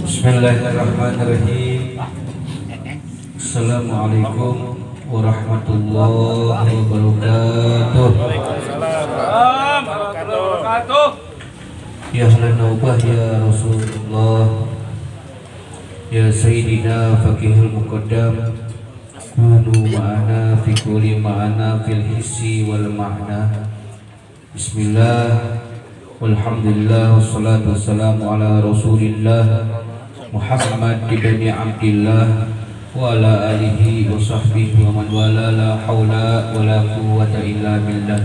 Bismillahirrahmanirrahim. Assalamualaikum warahmatullahi wabarakatuh. Waalaikumsalam warahmatullahi wabarakatuh. Ya ahlan naubah ya Rasulullah, ya Sayyidina Faqihul Muqaddam, kunu ma'ana fi kulli ma'ana fil hissi wal ma'na. Bismillah, walhamdulillah, wassalatu wassalamu ala Rasulillah Muhammad ibn Abdillah wa ala alihi wa sahbihi wa man wala, la hawla wa la quwwata illa billah.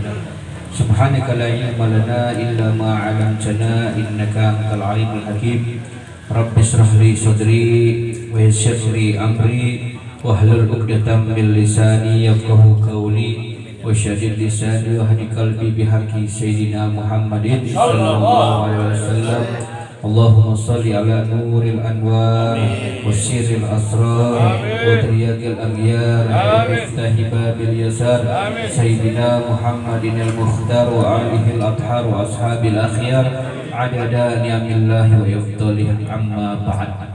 Subhanaka la ilma lana illa ma 'allamtana innaka antal alimul hakim. Rabbi shrah li sadri wa yassir li amri wahlul 'uqdatam min lisani yafqahu qawli wa syaddid lisani wa hadi qalbi bihaqqi sayyidina Muhammadin sallallahu alaihi wasallam. Allahumma salli ala nuril anwar wa sirril asrar wa triyaqil aghyar wa miftahi babil yasar sayyidina Muhammadin al-mukhtar wa alihi al-athhar wa ashabil akhyar adada ni'amillahi wa yafdalihi amma ba'd.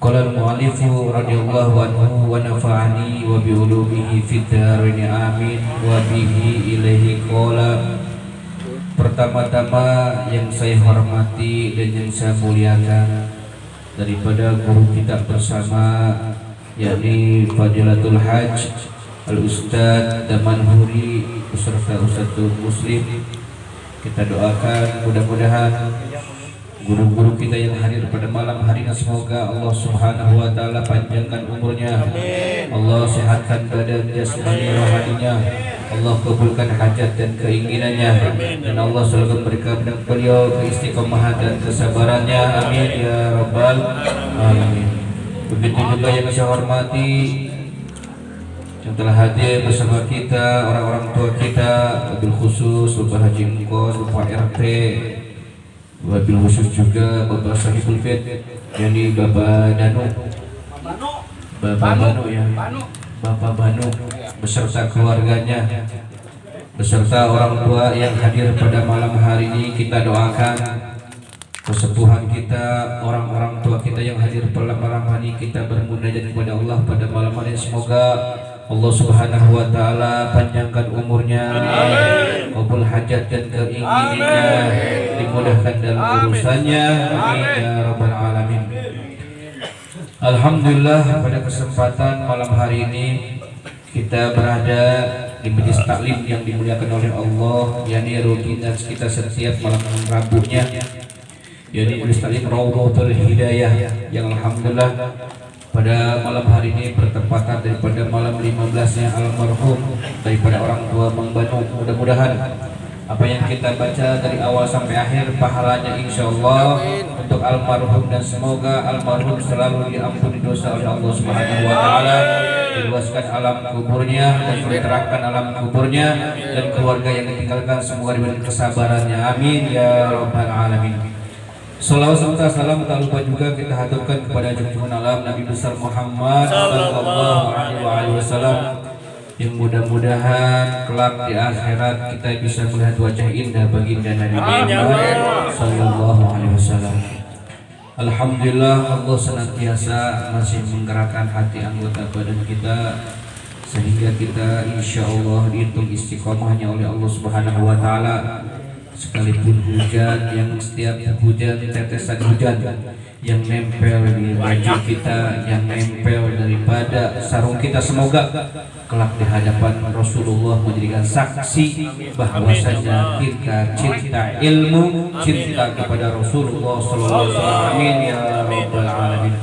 Qala al-mu'allifu radhiyallahu anhu wa nafa'ani wa bi ulumihi fid dharain amin wa bihi ilaihi qala. Pertama-tama yang saya hormati dan yang saya muliakan daripada guru kita bersama, yakni Fadilatul Hajj Al-Ustadz Damanhuri beserta Ustadzul Muslim. Kita doakan mudah-mudahan guru-guru kita yang hadir pada malam hari ini, semoga Allah Subhanahu wa taala panjangkan umurnya, Allah sehatkan badan jasmani rohaninya, Allah kabulkan hajat dan keinginannya, dan Allah selalu memberikan kepada beliau keistiqomahan dan kesabarannya, amin ya rabbal alamin. Begitu juga yang saya hormati yang telah hadir bersama kita, orang-orang tua kita, wabil khusus Bapak Haji Mkos, Bapak RT, wabil khusus juga Bapak Sahibul Fed, yakni Bapak Danu, Bapak Banu ya, Bapak Banu beserta keluarganya, beserta orang tua yang hadir pada malam hari ini. Kita doakan kesepuhan kita, orang-orang tua kita yang hadir pada malam hari ini, kita bermunajat kepada Allah pada malam hari ini. Semoga Allah Subhanahu wa taala panjangkan umurnya, kabul hajat dan keinginannya, dimudahkan dalam urusannya, amin ya rabbal alamin. Alhamdulillah, pada kesempatan malam hari ini kita berada di majelis taklim yang dimuliakan oleh Allah, yakni rutinitas kita setiap malam Rabunya, yakni majelis taklim Raudhatul Hidayah, yang alhamdulillah pada malam hari ini bertepatan daripada malam 15-nya almarhum daripada orang tua Mang Banu. Mudah-mudahan apa yang kita baca dari awal sampai akhir pahalanya insyaallah untuk almarhum, dan semoga almarhum selalu diampuni dosa oleh Allah Subhanahu wa taala, diluaskan alam kuburnya dan diterangkan alam kuburnya, dan keluarga yang ditinggalkan semoga diberi kesabarannya, amin ya rabbal alamin. Salawat serta salam tak lupa juga kita haturkan kepada junjungan alam Nabi besar Muhammad sallallahu alaihi wasallam, yang mudah-mudahan kelak di akhirat kita bisa melihat wajah indah baginda Nabi Muhammad sallallahu alaihi wasallam. Alhamdulillah, Allah senantiasa masih menggerakkan hati anggota badan kita sehingga kita insyaallah dihitung istiqomahnya oleh Allah Subhanahu wa taala. Sekalipun hujan, yang setiap hujan tetesan hujan yang nempel di baju kita, yang nempel daripada sarung kita, semoga kelak di hadapan Rasulullah menjadikan saksi bahwasanya kita cinta ilmu, cinta kepada Rasulullah sallallahu alaihi wasallam, amin ya rabbal alamin.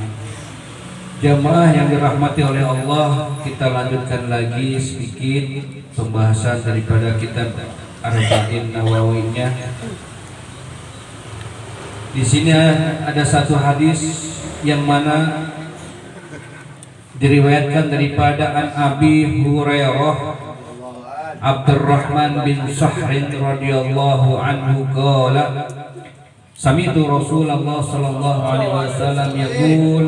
Jamaah yang dirahmati oleh Allah, kita lanjutkan lagi sedikit pembahasan daripada kitab Arba'in Nawawinya. Di sini ada satu hadis yang mana diriwayatkan daripada an Abi Hurairah Abdurrahman bin Sahrin radhiyallahu anhu qala sami'tu Rasulullah sallallahu alaihi wasallam yaqul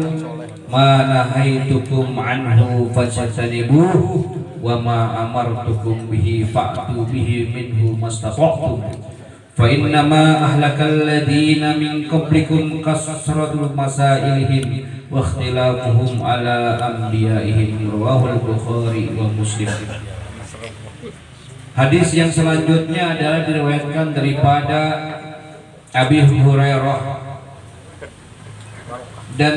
ma nahaitukum anhu fajtanibuhu wa ma amartukum bihi fa'tu bihi minhu mastata'tum fa innama ahlakal ladina min qablikum kasratul masailihim wa ikhtilafuhum ala anbiyaihim, rawahul Bukhari wa Muslim. Hadis yang selanjutnya adalah diriwayatkan daripada Abi Hurairah, dan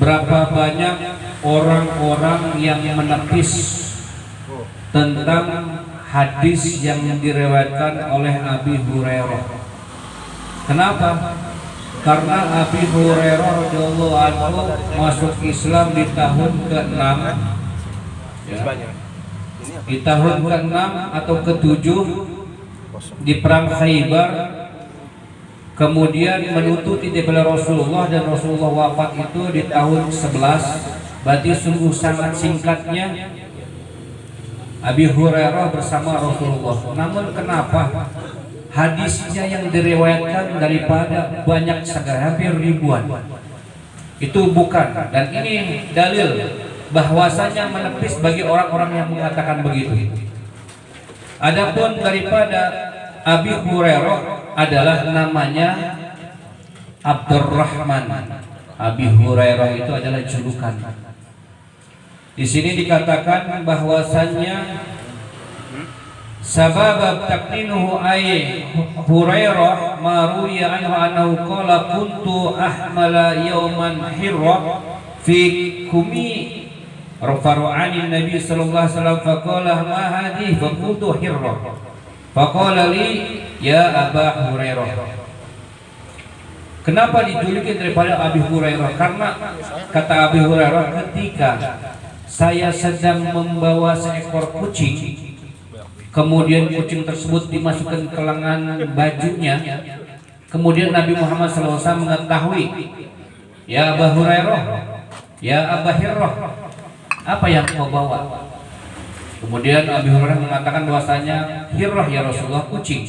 berapa banyak orang-orang yang menepis tentang hadis yang diriwayatkan oleh Abi Hurairah. Kenapa? Karena Abi Hurairah radhiyallahu anhu masuk Islam di tahun ke-6, ya. Di tahun ke-6 atau ke-7 di perang Khaybar, kemudian menutupi daripada Rasulullah, dan Rasulullah wafat itu di tahun 11. Berarti sungguh sangat singkatnya Abi Hurairah bersama Rasulullah. Namun kenapa hadisnya yang diriwayatkan daripada banyak sekali, hampir ribuan? Itu bukan, dan ini dalil bahwasanya menepis bagi orang-orang yang mengatakan begitu. Adapun daripada Abi Hurairah adalah namanya Abdurrahman. Abi Hurairah itu adalah julukan. Di sini dikatakan bahwasanya sabab takninuhu ay Hurairah maruya anhu annahu qala kuntu ahmala yawman hirra fi kumi rafaru'ani Nabi sallallahu alaihi wasallam faqala ma hadhihi faqultu hirra faqala li ya Aba Hurairah. Kenapa dijuluki daripada Abi Hurairah? Karena kata Abi Hurairah, ketika saya sedang membawa seekor kucing, kemudian kucing tersebut dimasukkan ke lengan bajunya, kemudian Nabi Muhammad SAW mengetahui, ya Aba Hurairah, ya Aba Hirrah, apa yang kau bawa? Kemudian Abi Hurairah mengatakan bahwasanya Hirrah ya Rasulullah, kucing.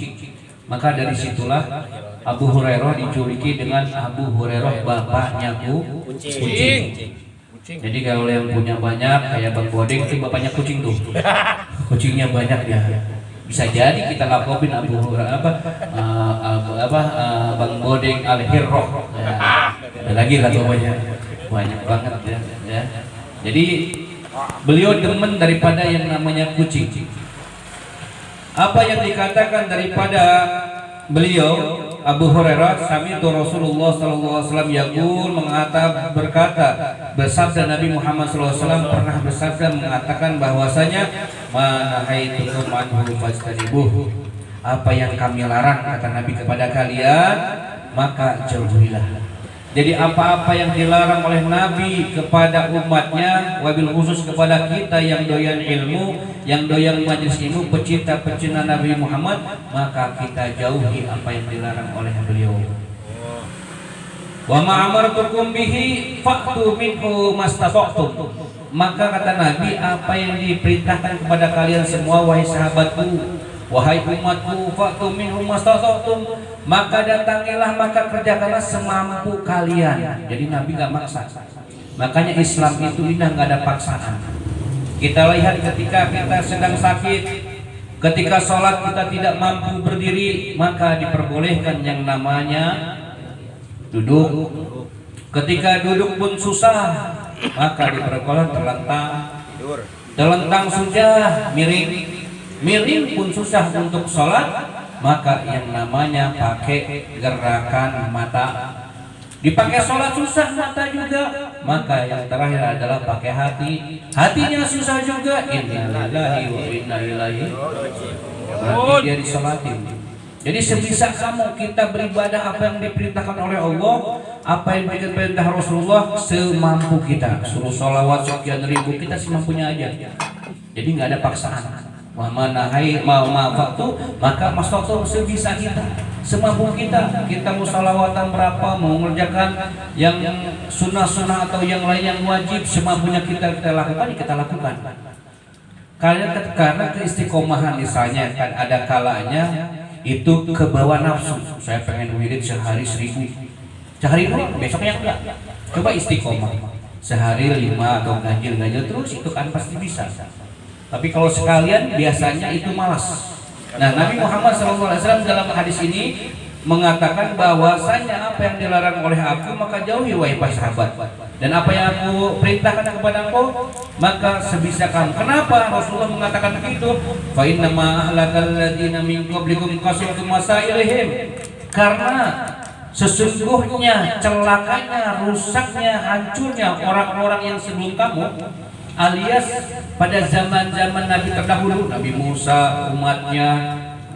Maka dari situlah Abu Hurairah dijuluki dengan Abu Hurairah, bapaknya kucing. Jadi kalau yang punya banyak kayak Bang Bodeng itu bapaknya kucing tuh. Kucingnya banyak ya. Bisa jadi kita lakokin Abu Hurairah Bang Bodeng Al-Hirrah. Ya. Ada lagi lah pokoknya. Banyak banget ya. Jadi beliau demen daripada yang namanya kucing. Apa yang dikatakan daripada beliau Abu Hurairah, sami'tu Rasulullah sallallahu alaihi wasallam yaqul, berkata, bersabda Nabi Muhammad sallallahu alaihi wasallam pernah bersabda mengatakan bahwasanya manahaitukum anhu fajtanibuh, apa yang kami larang kata Nabi kepada kalian maka jauhilah. Jadi apa-apa yang dilarang oleh Nabi kepada umatnya, wabil khusus kepada kita yang doyan ilmu, yang doyan majelis ilmu, pecinta-pecinta Nabi Muhammad, maka kita jauhi apa yang dilarang oleh beliau. Wa ma amartukum bihi fa'tu minhu mastata'tum. Maka kata Nabi, apa yang diperintahkan kepada kalian semua wahai sahabatku, wahai umatku, fa'tu minhu mastata'tum, maka datangilah, maka kerjakanlah semampu kalian. Jadi Nabi gak maksa. Makanya Islam itu indah, gak ada paksaan. Kita lihat ketika kita sedang sakit, ketika sholat kita tidak mampu berdiri, maka diperbolehkan yang namanya duduk. Ketika duduk pun susah, maka diperbolehkan terlentang sudah, miring pun susah untuk sholat, maka yang namanya pakai gerakan mata. Dipakai sholat susah mata juga, maka yang terakhir adalah pakai hati. Hatinya susah juga, innalillahi wa inna ilaihi raji'un. Berarti dia disolatin. Jadi sebisa kamu kita beribadah apa yang diperintahkan oleh Allah, apa yang diperintah Rasulullah, semampu kita. Suruh sholawat sekian ribu, kita semampunya aja. Jadi nggak ada paksaan. Waktu maka masuk sebisa kita, semampu kita. Kita mau salawatan berapa, mau mengerjakan yang sunnah atau yang lain yang wajib, semampunya kita lakukan, kita lakukan. Karena keistiqomahan misalnya kan ada kalanya itu ke bawah nafsu. Saya pengen wirid sehari 1000, sehari doang, besoknya enggak. Coba istiqomah sehari 5 atau ganjil terus, itu kan pasti bisa. Tapi kalau sekalian biasanya itu malas. Nah, Nabi Muhammad SAW dalam hadis ini mengatakan bahwasanya apa yang dilarang oleh aku maka jauhi wahai para sahabat, dan apa yang aku perintahkan kepada engkau maka sebisa kamu. Kenapa Rasulullah mengatakan begitu? Fa inna ma ahlakal ladzina min qablikum kasratu masailihim, karena sesungguhnya celakanya, rusaknya, hancurnya orang-orang yang sebelum kamu, alias pada zaman-zaman Nabi terdahulu, Nabi Musa, umatnya,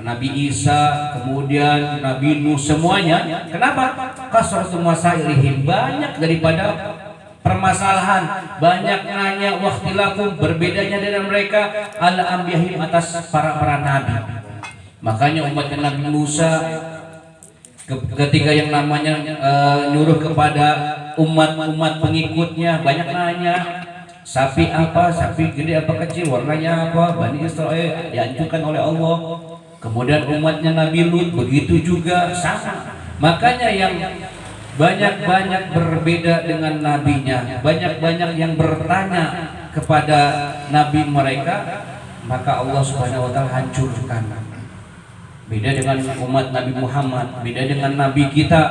Nabi Isa, kemudian Nabi Nuh, semuanya. Kenapa? Kasratu masailihim, banyak daripada permasalahan, banyak nanya, wakhtilakum, berbedanya dengan mereka, ala ambiyahim, atas para nabi. Makanya umat Nabi Musa ketika yang namanya nyuruh kepada umat pengikutnya, banyak nanya, sapi apa, sapi gede apa kecil, warnanya apa, Bani Israel dihancurkan oleh Allah. Kemudian umatnya Nabi Lut begitu juga, sama. Makanya yang banyak-banyak berbeda dengan nabinya, banyak-banyak yang bertanya kepada nabi mereka, maka Allah Subhanahu wa taala hancurkan. Beda dengan umat Nabi Muhammad, beda dengan nabi kita.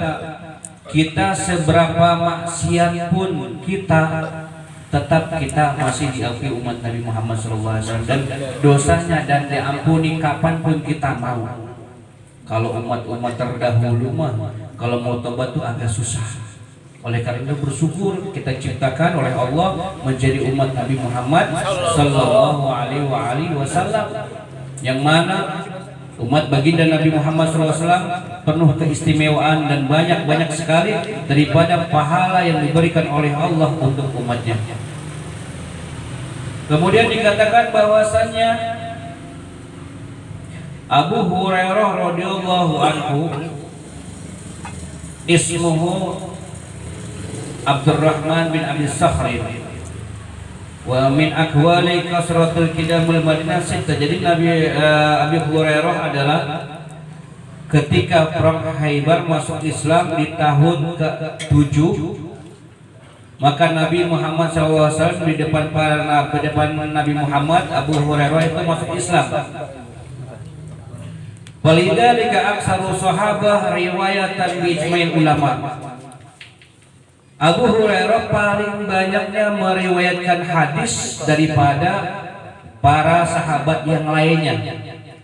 Kita seberapa maksiat pun kita tetap kita masih diakui umat Nabi Muhammad SAW, dan dosanya dan diampuni kapanpun kita mau. Kalau umat-umat terdahulu mah kalau mau tobat tuh agak susah. Oleh karena itu bersyukur kita ciptakan oleh Allah menjadi umat Nabi Muhammad Sallallahu Alaihi Wasallam, yang mana umat baginda Nabi Muhammad SAW penuh keistimewaan dan banyak sekali daripada pahala yang diberikan oleh Allah untuk umatnya. Kemudian dikatakan bahwasannya Abu Hurairah radhiyallahu anhu, ismuhu Abdurrahman bin Abi Sakhri, wa min akwali kasratul qidamul Madinah sittah. Jadi Abi Hurairah adalah ketika perang Khaybar masuk Islam di tahun ke-7, maka Nabi Muhammad SAW di depan Nabi Muhammad, Abu Hurairah itu masuk Islam. Walidzalika aktsaru sahabah riwayatan bi ijma'il ulama. Abu Hurairah paling banyaknya meriwayatkan hadis daripada para sahabat yang lainnya,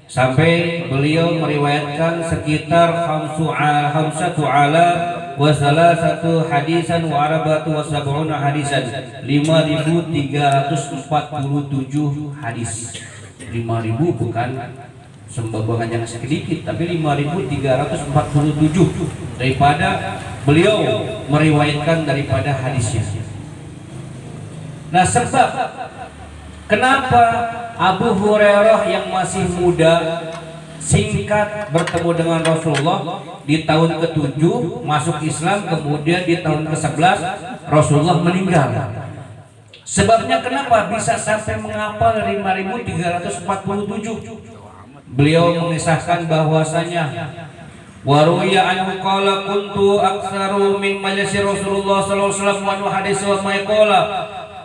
sampai beliau meriwayatkan sekitar khamsatu ala wa salasatu hadisan wa arba'atu wa sab'una hadisan, 5.347 hadis. 5.000 bukan sembabangan yang sedikit, tapi 5.347 daripada beliau meriwayatkan daripada hadisnya. Nah, sebab kenapa Abu Hurairah yang masih muda, singkat bertemu dengan Rasulullah di tahun ke-7 masuk Islam, kemudian di tahun ke-11 Rasulullah meninggal. Sebabnya kenapa bisa sampai menghafal 5.347? Beliau mengisahkan bahwasanya waruya anhu qala kuntu aktsaru min majlisi Rasulullah sallallahu alaihi wasallam wa hadis wa ma qala.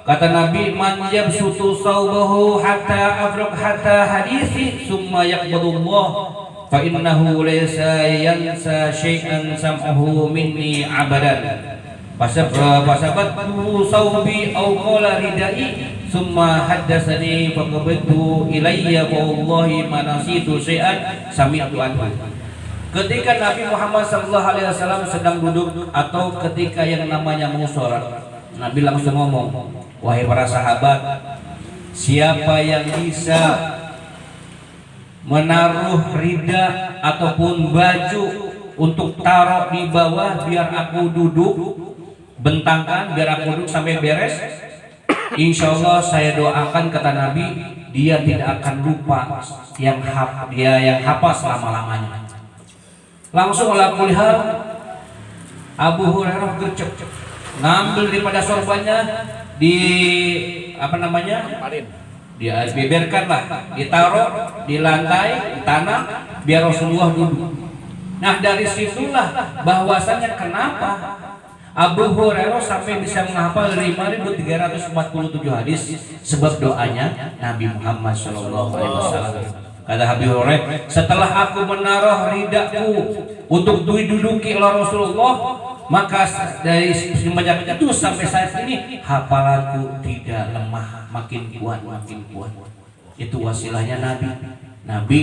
Kata Nabi, man yabsutu sawbahu hatta afraq hatta hadisi summa yaqbadullah fa innahu laysa yansa syai'an sam'ahu minni abadan. Fasabatu sawbi aw qala ridai summa haddatsani faqabtu ilayya wa wallahi ma nasitu syai'an sami'tu anhu. Ketika Nabi Muhammad SAW sedang duduk atau ketika yang namanya musyawarah, Nabi langsung ngomong, wahai para sahabat, siapa yang bisa menaruh rida ataupun baju untuk taruh di bawah biar aku duduk, bentangkan biar aku duduk sampai beres, insya Allah saya doakan, kata Nabi, dia tidak akan lupa yang hafal selama-lamanya. Langsung lakukan hal, Abu Hurairah gercep, ngambil daripada sorbannya, dia beberkan lah, ditaruh di lantai, di tanah, biar Rasulullah duduk. Nah, dari situlah bahwasanya kenapa Abu Hurairah sampai bisa menghafal 5.347 hadis, sebab doanya Nabi Muhammad SAW. Kata Habib Hurairah, setelah aku menaruh ridaku untuk diduduki oleh Rasulullah, maka dari semenjak itu sampai saat ini hafalanku tidak lemah, makin kuat, makin kuat. Itu wasilahnya Nabi. Nabi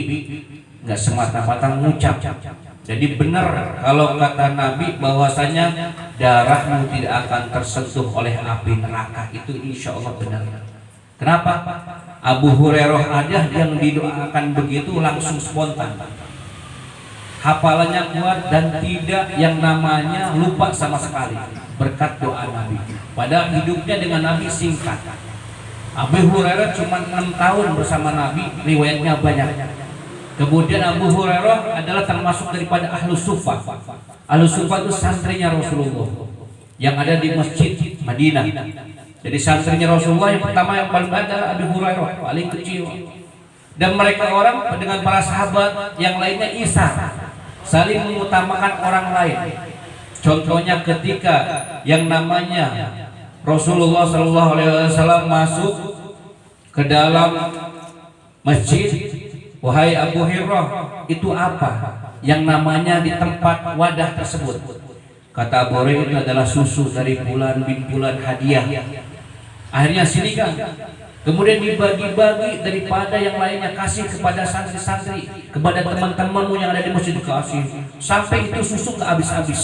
nggak semata-mata mengucap. Jadi benar kalau kata Nabi bahwasanya darahmu tidak akan tersentuh oleh api neraka, itu insya Allah benar. Kenapa? Abu Hurairah aja yang didoakan begitu langsung spontan. Hafalannya kuat dan tidak yang namanya lupa sama sekali berkat doa Nabi. Padahal hidupnya dengan Nabi singkat. Abu Hurairah cuma 6 tahun bersama Nabi, riwayatnya banyak. Kemudian Abu Hurairah adalah termasuk daripada Ahlus Suffah. Ahlus Suffah itu santrinya Rasulullah yang ada di Masjid Madinah. Jadi santrinya Rasulullah yang pertama yang paling banyak adalah Abu Hurairah, paling kecil. Dan mereka orang dengan para sahabat yang lainnya isar, saling mengutamakan orang lain. Contohnya ketika yang namanya Rasulullah SAW masuk ke dalam masjid, wahai Abu Hurairah, itu apa yang namanya di tempat wadah tersebut? Kata Abu Hurairah, itu adalah susu dari bulan bin bulan hadiah. Akhirnya silikan, kemudian dibagi-bagi daripada yang lainnya, kasih kepada santri-santri, kepada teman-temanmu yang ada di masjid, kasih sampai itu susu nggak habis-habis.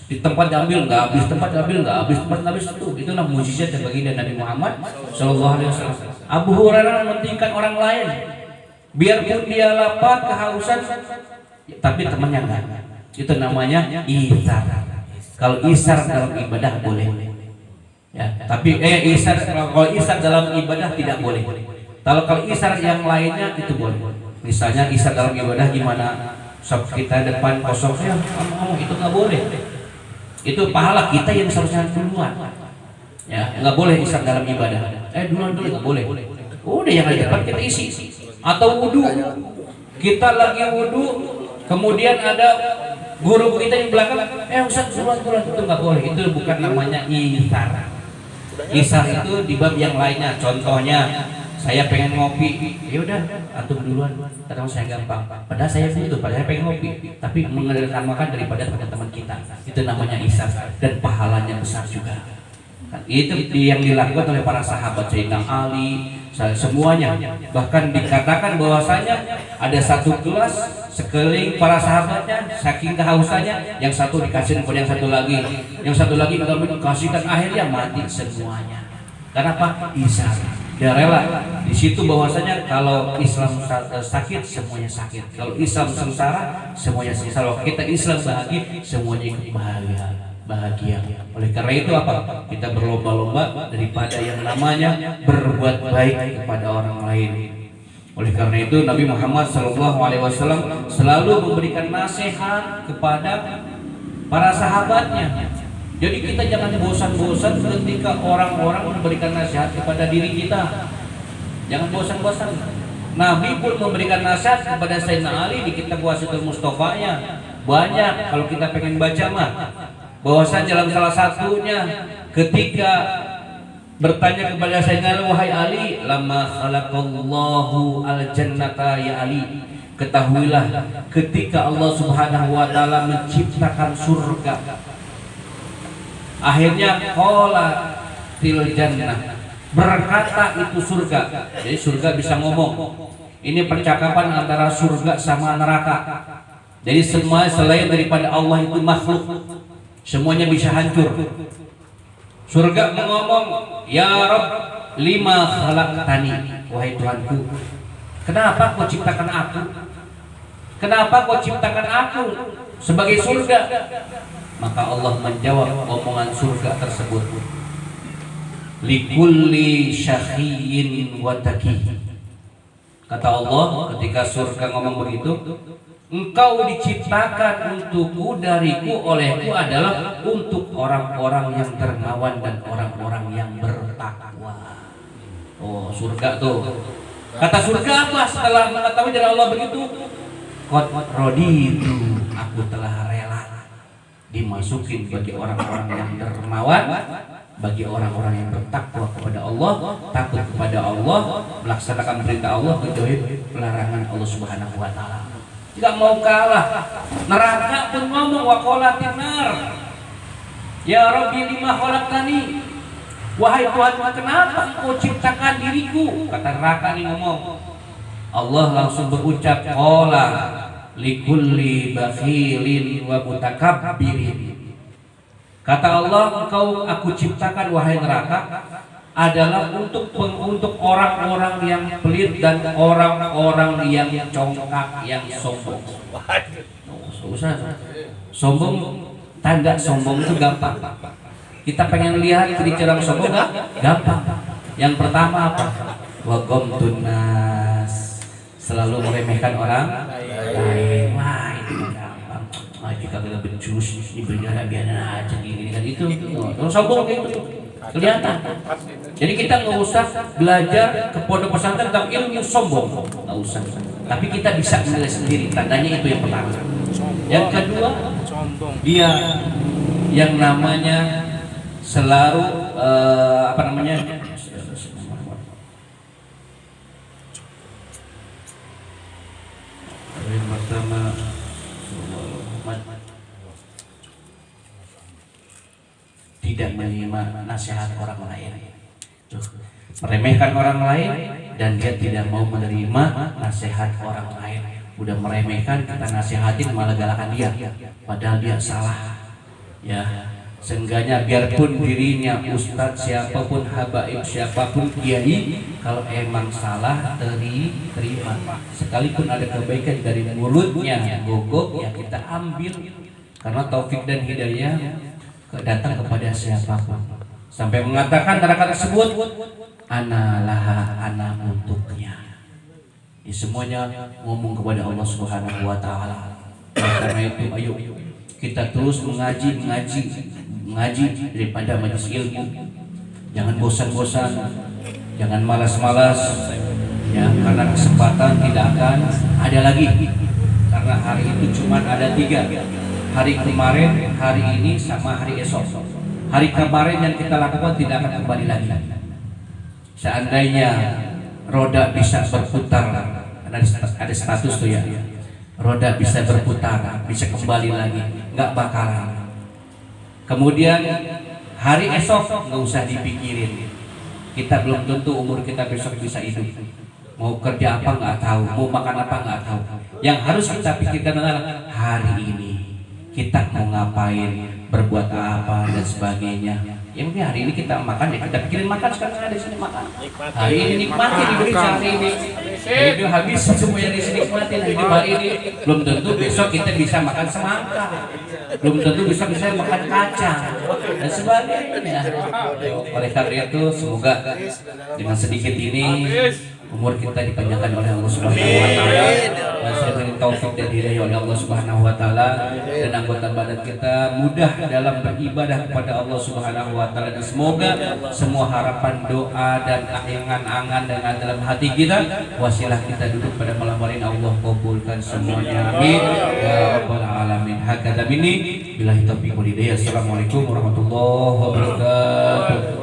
Di tempat diambil nggak habis, tempat diambil nggak habis, tempat habis itu. Itulah mujizat dan baginda Nabi Muhammad SAW. Abu Hurairah mementingkan orang lain, biarpun dia lapar kehausan, tapi temannya enggak. Itu namanya isar. Kalau isar dalam ibadah boleh. Ya, tapi kalau isar dalam ibadah tidak boleh. Kalau isar yang lainnya itu boleh. Misalnya isar dalam ibadah gimana? Shop kita depan kosong ya, itu nggak boleh. Itu pahala kita yang seharusnya duluan. Ya, nggak boleh isar dalam ibadah. Duluan dulu nggak boleh. Udah yang ada depan kita isi. Atau wudu, kita lagi wudu, kemudian ada guru kita di belakang, Ustaz duluan itu nggak boleh. Itu bukan namanya isar. Isar itu di bab yang lainnya. Contohnya, saya pengen ngopi, ya udah antum duluan, terus saya gampang. Padahal saya butuh, padahal saya pengen ngopi, tapi mengutamakan daripada teman kita. Itu namanya isar dan pahalanya besar juga. Itu yang dilakukan oleh para sahabat, Sayyidina Ali, semuanya. Bahkan dikatakan bahwasanya ada satu gelas sekeliling para sahabatnya, saking kehausannya, yang satu dikasih kepada yang satu lagi mengambil dikasihkan, akhirnya mati semuanya. Kenapa? Isar. Dia rela. Di situ bahwasanya kalau Islam sakit, semuanya sakit. Kalau Islam sengsara, semuanya sengsara. Kalau kita Islam bahagia, semuanya ikut bahagia. Oleh karena itu apa? Kita berlomba-lomba daripada yang namanya berbuat baik kepada orang lain. Oleh karena itu Nabi Muhammad SAW selalu memberikan nasihat kepada para sahabatnya. Jadi kita jangan bosan-bosan ketika orang-orang memberikan nasihat kepada diri kita. Jangan bosan-bosan. Nabi pun memberikan nasihat kepada Sayyidina Ali di kitab Wasitul Mustafanya. Banyak kalau kita pengen baca mah. Bahwasanya dalam salah satunya ketika bertanya kepada Sayyidina Ali, wahai Ali, lama khalaqallahu al-jannata ya Ali, ketahuilah ketika Allah Subhanahu wa taala menciptakan surga, akhirnya qala til jannah, berkata itu surga. Jadi surga bisa ngomong. Ini percakapan antara surga sama neraka. Jadi semua selain daripada Allah itu makhluk, semuanya bisa hancur. Surga mengomong, ya Rabb, lima khalaqtani, wahai Tuhanku, kenapa kau ciptakan aku? Kenapa kau ciptakan aku sebagai surga? Maka Allah menjawab omongan surga tersebut, likulli syaqiyyin wa taqi. Kata Allah ketika surga ngomong begitu, engkau diciptakan untukku, dariku, olehku adalah untuk orang-orang yang dermawan dan orang-orang yang bertakwa. Oh, surga tuh. Kata surga apa setelah mengetahui dari Allah begitu? Qad raditu, aku telah rela dimasukin bagi orang-orang yang dermawan bagi orang-orang yang bertakwa kepada Allah, takut kepada Allah, melaksanakan perintah Allah, menjauhi pelarangan Allah Subhanahu wa taala. Tidak mau kalah. Neraka pun ngomong waqalatin nar. Ya Rabbi lima khalaqtani? Wahai Tuhan, kenapa Engkau ciptakan diriku? Kata neraka ini ngomong. Allah langsung berucap, qala likulli bakhilin wa mutakabbirin. Kata Allah, engkau aku ciptakan wahai neraka adalah untuk orang-orang yang pelit dan orang-orang yang congkak, yang sombong. Sombong, tanda sombong itu gampang. Kita pengen lihat ciri-ciri orang sombong nggak? Gampang. Yang pertama apa? Wa ghamtun nas, selalu meremehkan orang lain. Wah, itu gampang. Jika kita becus, ibadah biar aja gini kan itu. Kalau sombong kayak itu kelihatan. Jadi kita nggak usah belajar ke pondok pesantren tentang ilmu sombong, nggak usah. Tapi kita bisa menilai sendiri. Tandanya itu yang pertama. Yang kedua, dia yang namanya selalu apa namanya? Yang pertama tidak menerima nasihat orang lain, meremehkan orang lain, dan dia tidak mau menerima nasihat orang lain. Udah meremehkan, kita nasihatin malah galakan dia, padahal dia salah. Ya, seenggaknya biarpun dirinya ustadz siapapun, habaib siapapun, kiai, kalau emang salah terima. Sekalipun ada kebaikan dari mulutnya gogok, ya kita ambil, karena taufik dan hidayah datang kepada siapapun. Sampai mengatakan kata tersebut, ana laha, ana untuknya. Ini semuanya ngomong kepada Allah Subhanahu wa taala. Karena itu ayo kita terus mengaji daripada majelis ilmu. Jangan bosan-bosan, jangan malas-malas, ya, karena kesempatan tidak akan ada lagi. Karena hari itu cuma ada 3. Hari kemarin, hari ini, sama hari esok. Hari kemarin yang kita lakukan tidak akan kembali lagi. Seandainya roda bisa berputar, ada status tuh ya, roda bisa berputar, bisa kembali lagi, nggak bakalan. Kemudian hari esok nggak usah dipikirin. Kita belum tentu umur kita besok bisa hidup. Mau kerja apa nggak tahu, mau makan apa nggak tahu. Yang harus kita pikirkan adalah hari ini kita mau ngapain, berbuat apa dan sebagainya. Ya mungkin hari ini kita makan, ya kita pikirin makan. Sekarang ada di sini makan. Hari ini nikmati diberi hari ini. Itu habis semuanya di sini nikmatin hidup hari ini. Belum tentu besok kita bisa makan semangka. Belum tentu besok bisa makan kacang dan sebagainya. Oleh karena itu semoga dengan sedikit ini umur kita dipanjangkan oleh Allah Subhanahu wa taala. Saya beri taufik dan hidayah oleh Allah Subhanahu wa taala, dan anggota badan kita mudah dalam beribadah kepada Allah Subhanahu wa taala, dan semoga semua harapan, doa dan angan-angan dengan dalam hati kita, wasilah kita duduk pada malam hari ini, Allah kabulkan semuanya. Amin ya rabbal alamin. Hakadha minni billahi taufiq wal hidayah. Assalamualaikum warahmatullahi wabarakatuh.